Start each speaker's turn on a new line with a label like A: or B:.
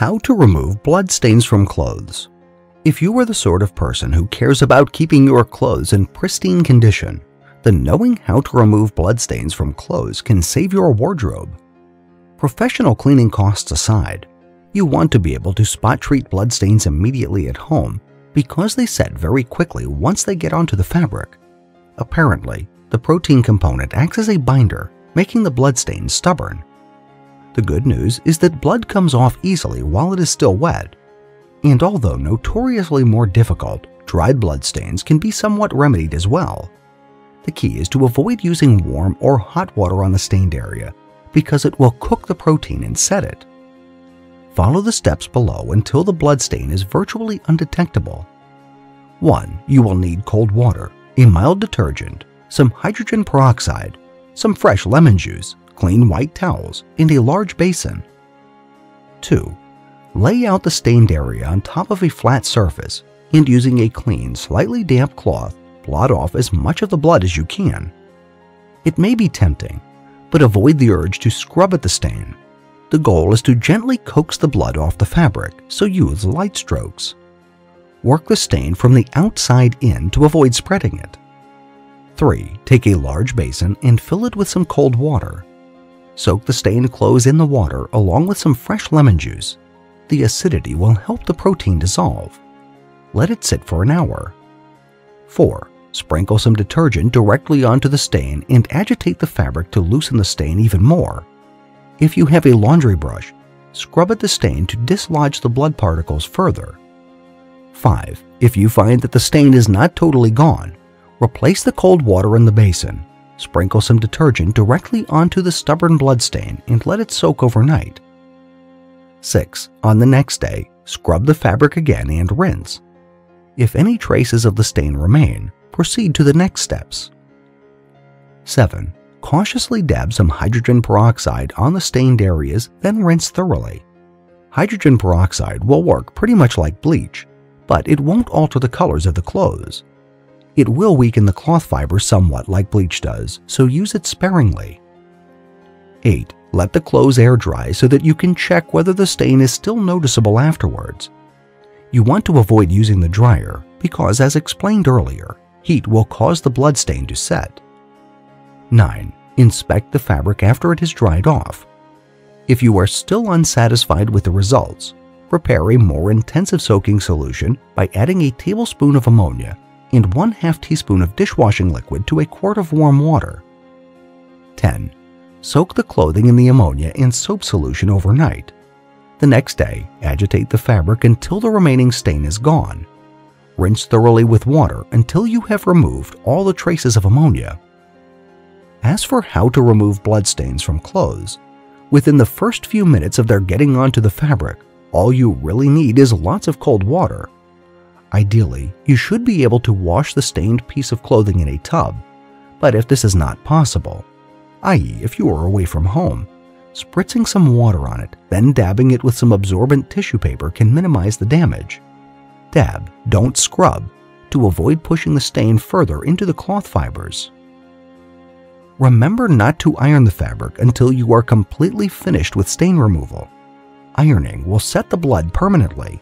A: How to remove blood stains from clothes. If you are the sort of person who cares about keeping your clothes in pristine condition, then knowing how to remove blood stains from clothes can save your wardrobe. Professional cleaning costs aside, you want to be able to spot treat blood stains immediately at home because they set very quickly once they get onto the fabric. Apparently, the protein component acts as a binder, making the blood stains stubborn. The good news is that blood comes off easily while it is still wet. And although notoriously more difficult, dried blood stains can be somewhat remedied as well. The key is to avoid using warm or hot water on the stained area because it will cook the protein and set it. Follow the steps below until the blood stain is virtually undetectable. 1. You will need cold water, a mild detergent, some hydrogen peroxide, some fresh lemon juice, clean white towels, and a large basin. 2. Lay out the stained area on top of a flat surface and using a clean, slightly damp cloth, blot off as much of the blood as you can. It may be tempting, but avoid the urge to scrub at the stain. The goal is to gently coax the blood off the fabric, so use light strokes. Work the stain from the outside in to avoid spreading it. 3. Take a large basin and fill it with some cold water. Soak the stained clothes in the water along with some fresh lemon juice. The acidity will help the protein dissolve. Let it sit for an hour. 4. Sprinkle some detergent directly onto the stain and agitate the fabric to loosen the stain even more. If you have a laundry brush, scrub at the stain to dislodge the blood particles further. 5. If you find that the stain is not totally gone, replace the cold water in the basin. Sprinkle some detergent directly onto the stubborn blood stain and let it soak overnight. 6. On the next day, scrub the fabric again and rinse. If any traces of the stain remain, proceed to the next steps. 7. Cautiously dab some hydrogen peroxide on the stained areas, then rinse thoroughly. Hydrogen peroxide will work pretty much like bleach, but it won't alter the colors of the clothes. It will weaken the cloth fiber somewhat like bleach does, so use it sparingly. 8. Let the clothes air dry so that you can check whether the stain is still noticeable afterwards. You want to avoid using the dryer because, as explained earlier, heat will cause the blood stain to set. 9. Inspect the fabric after it has dried off. If you are still unsatisfied with the results, prepare a more intensive soaking solution by adding a tablespoon of ammonia and 1/2 teaspoon of dishwashing liquid to a quart of warm water. 10. Soak the clothing in the ammonia and soap solution overnight. The next day, agitate the fabric until the remaining stain is gone. Rinse thoroughly with water until you have removed all the traces of ammonia. As for how to remove blood stains from clothes, within the first few minutes of their getting onto the fabric, all you really need is lots of cold water. Ideally, you should be able to wash the stained piece of clothing in a tub, but if this is not possible, i.e. if you are away from home, spritzing some water on it, then dabbing it with some absorbent tissue paper can minimize the damage. Dab, don't scrub, to avoid pushing the stain further into the cloth fibers. Remember not to iron the fabric until you are completely finished with stain removal. Ironing will set the blood permanently.